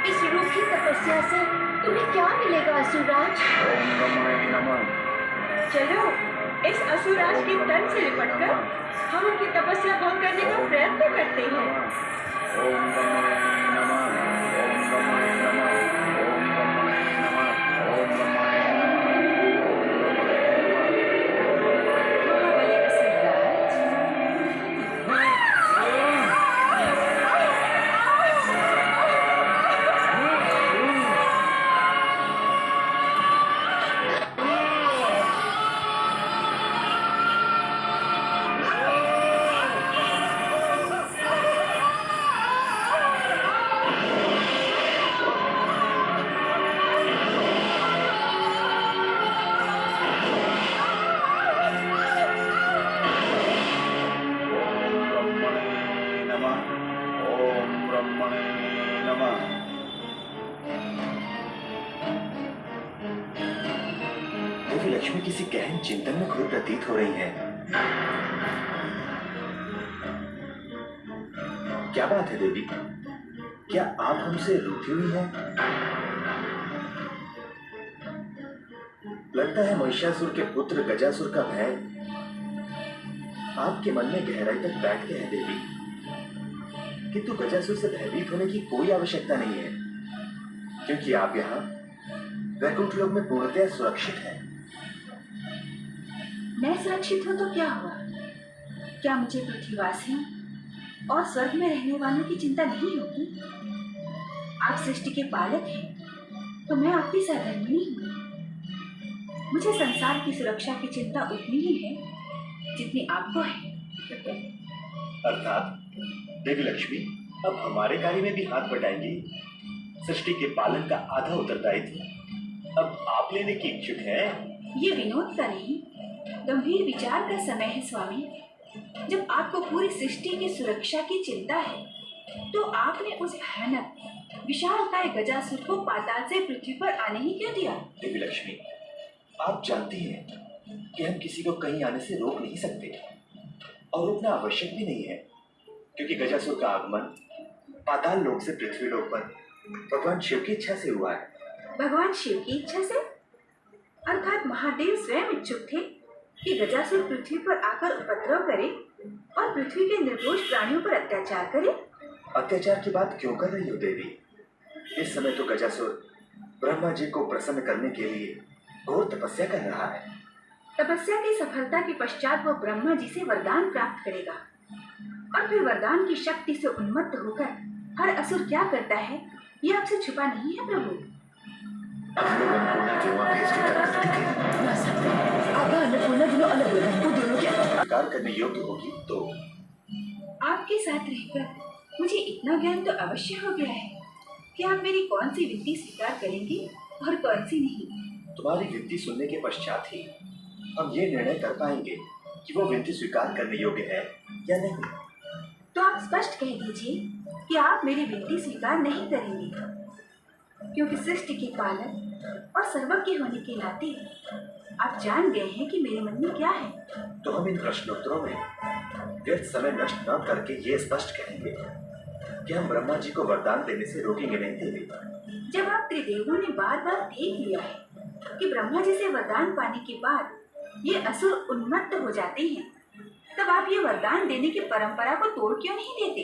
इस रूखी तपस्या से तुम्हें क्या मिलेगा असुरराज? ओम ब्रह्मणे नमः। चलो इस असुरराज के तन से लिपटकर हम उनकी तपस्या भंग करने का प्रयत्न करते हैं। ओम ब्रह्मणे नमः। ओम ब्रह्मणे नमः। ओम ब्रह्मणे नमः। ओम ब्रह्मणे महाबली असुरराज, ओम ब्रह्मणे नमः। देवी लक्ष्मी किसी गहन चिंतन में खोई प्रतीत हो रही है। क्या बात है देवी? क्या आप हमसे रूठी हुई हैं? लगता है महिषासुर के पुत्र गजासुर का भय आपके मन में गहराई तक बैठ गया है देवी। किंतु गजासुर से भयभीत होने की कोई आवश्यकता नहीं है, क्योंकि आप यहाँ वैकुंठ लोक में पूर्णतया सुरक्षित हैं। मैं सुरक्षित हूँ तो क्या हुआ? क्या मुझे पृथ्वीवासियों और स्वर्ग में रहने वालों की चिंता नहीं होगी? आप सृष्टि के पालक हैं, तो मैं आपकी सहधर्मिणी हूँ। मुझे संसार की सुरक्षा की चिंता उतनी ही है जितनी आपको है। अर्थात देवी लक्ष्मी अब हमारे कार्य में भी हाथ बटाएंगी। सृष्टि के पालन का आधा उत्तरदायित्व अब आप लेने की इच्छुक हैं। ये विनोद का नहीं, गंभीर विचार का समय है स्वामी। जब आपको पूरी सृष्टि की सुरक्षा की चिंता है, तो आपने उस भयानक विशालकाय गजासुर को पाताल से पृथ्वी पर आने ही क्यों दिया? देवी लक्ष्मी, आप जानती हैं कि हम किसी को कहीं आने से रोक नहीं सकते, और रोकना आवश्यक भी नहीं है, क्योंकि गजासुर का आगमन पाताल लोक से पृथ्वी लोक पर भगवान शिव की इच्छा से हुआ है। भगवान शिव की इच्छा से? अर्थात महादेव स्वयं इच्छुक थे कि गजासुर पृथ्वी पर आकर उपद्रव करे और पृथ्वी के निर्दोष प्राणियों पर अत्याचार करे। अत्याचार की बात क्यों कर रही हो देवी? इस समय तो गजासुर ब्रह्मा जी को प्रसन्न करने के लिए घोर तपस्या कर रहा है। तपस्या की सफलता के पश्चात वो ब्रह्मा जी से वरदान प्राप्त करेगा, और फिर वरदान की शक्ति से उन्मत्त होकर हर असुर क्या करता है, ये आपसे छुपा नहीं है प्रभु। हम लोग अन्नपूर्णा के वहाँ भेज के तब करते थे। अब अन्नपूर्णा दोनों अलग अलग हैं, वो दोनों क्या स्वीकार करने योग्य होगी तो। आपके साथ रहकर मुझे इतना ज्ञान तो अवश्य हो गया है कि आप मेरी कौन सी विनती स्वीकार करेंगे और कौन सी नहीं। तुम्हारी विनती सुनने के पश्चात ही हम ये निर्णय कर पाएंगे कि वो विनती स्वीकार करने योग्य है या नहीं। तो आप स्पष्ट कह दीजिए कि आप मेरी विनती स्वीकार नहीं करेंगे, क्योंकि सृष्टि के पालक और सर्वज्ञ होने के नाते आप जान गए हैं कि मेरे मन में क्या है। तो हम इन प्रश्नोत्तरों में व्यर्थ समय नष्ट न करके ये स्पष्ट कहेंगे कि हम ब्रह्मा जी को वरदान देने से रोकेंगे नहीं देवी। जब आप त्रिदेवों ने बार बार देख लिया है कि ब्रह्मा जी से वरदान पाने के बाद ये असुर उन्मत्त हो जाते हैं, तब आप ये वरदान देने की परंपरा को तोड़ क्यों नहीं देते?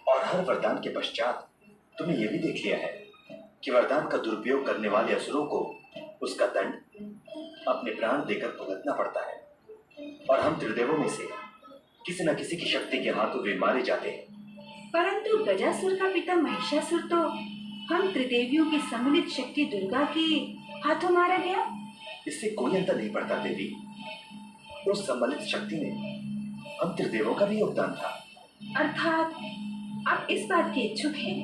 और हर वरदान के पश्चात तुमने ये भी देख लिया है कि वरदान का दुरुपयोग करने वाले असुरों को उसका दंड अपने प्राण देकर भुगतना पड़ता है, और हम त्रिदेवों में से किसी न किसी की शक्ति के हाथों वे मारे जाते हैं। परंतु गजासुर का पिता महिषासुर तो हम त्रिदेवियों की सम्मिलित शक्ति दुर्गा के हाथों मारा गया। इससे कोई अंतर नहीं पड़ता देवी। उस सम्मिलित शक्ति में हम त्रिदेवों का भी योगदान था। अर्थात आप इस बात के इच्छुक हैं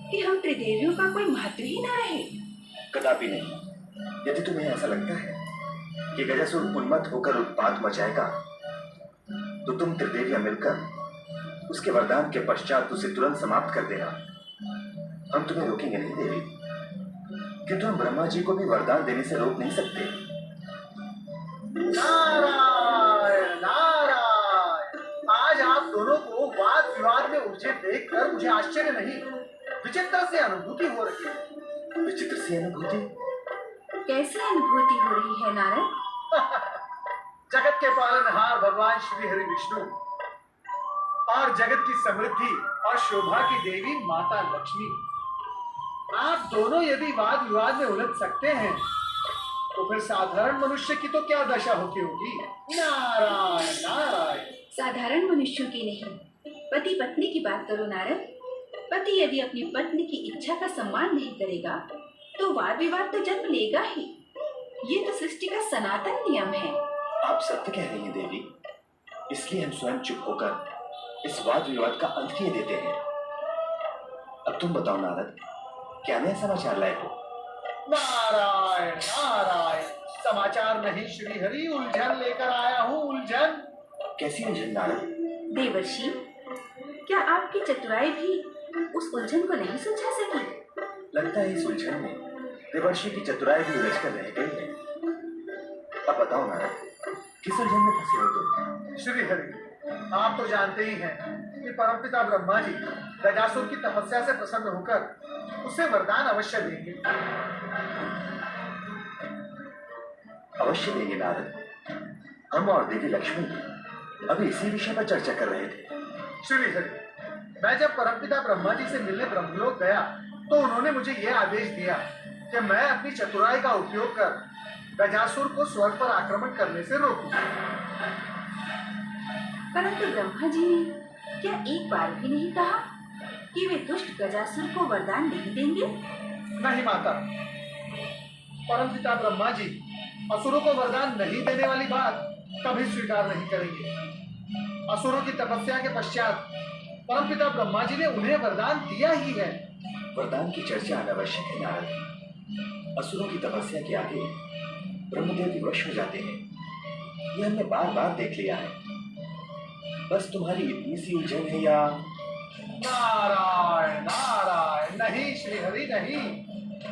कि हम त्रिदेवियों का कोई महत्व ही न रहे? कदापि नहीं। यदि तुम्हें ऐसा लगता है कि गजासुर उन्मत्त होकर उत्पात मचाएगा, तो तुम त्रिदेवियां मिलकर उसके वरदान के पश्चात उसे तुरंत समाप्त कर देना। हम तुम्हें रोकेंगे नहीं देवी, किंतु हम ब्रह्मा जी को भी वरदान देने से रोक नहीं सकते। नारायण नारायण, आज आप दोनों को वाद विवाद में उलझे देखकर मुझे आश्चर्य नहीं, विचित्र सी अनुभूति हो रही है। विचित्र सी अनुभूति? कैसी अनुभूति हो रही है नारद? जगत के पालनहार भगवान श्री हरि विष्णु और जगत की समृद्धि और शोभा की देवी माता लक्ष्मी, आप दोनों यदि वाद विवाद में उलझ सकते हैं तो फिर साधारण मनुष्य की तो क्या दशा होती होगी। नारायण नारायण। साधारण मनुष्यों की नहीं, पति पत्नी की बात करो नारद। पति यदि अपनी पत्नी की इच्छा का सम्मान नहीं करेगा तो वाद विवाद तो जन्म लेगा ही। ये तो सृष्टि का सनातन नियम है। आप सत्य कह रही हैं देवी, इसलिए हम स्वयं चुप होकर इस वाद विवाद का अंत किए देते हैं। अब तुम बताओ नारद, क्या नया समाचार लाए हो? नारायण नारायण। समाचार नहीं श्री हरि, उलझन लेकर आया हूँ, उलझन। कैसी उलझन नारद? देवर्षि, क्या आपकी चतुराई भी उस उलझन को नहीं सुलझा सकी? लगता है इस उलझन में देवर्षि की चतुराई भी उलझ कर रह गई है। अब बताओ नारद, किस उलझन में फंसे हो तुम? श्री हरि, आप तो जानते ही हैं कि परमपिता ब्रह्मा जी गजासुर की तपस्या से प्रसन्न होकर उसे वरदान अवश्य देंगे। अवश्य देंगे नारद। हम और देवी लक्ष्मी अभी इसी विषय पर चर्चा कर रहे थे। श्री हरि, मैं जब परमपिता ब्रह्मा जी से मिलने ब्रह्मलोक गया तो उन्होंने मुझे यह आदेश दिया कि मैं अपनी चतुराई का उपयोग कर गजासुर को स्वर्ग पर आक्रमण करने से रोकूं। परंतु ब्रह्मा जी ने क्या एक बार भी नहीं कहा कि वे दुष्ट गजासुर को वरदान नहीं देंगे? नहीं माता, परमपिता ब्रह्मा जी असुरों को वरदान नहीं देने वाली बात कभी स्वीकार नहीं करेंगे। असुरों की तपस्या के पश्चात परमपिता ब्रह्मा जी ने उन्हें वरदान दिया ही है। वरदान की चर्चा अनावश्यक है नारद। असुरों की तपस्या के आगे ब्रह्मदेव विवश हो जाते हैं, ये हमने बार बार देख लिया है। बस तुम्हारी इतनी सी उलझन है या? नारायण नारायण। नहीं श्री हरि नहीं,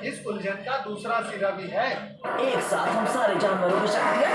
इस उलझन का दूसरा सिरा भी है। एक साथ हम सारे जानवरों की शक्तियाँ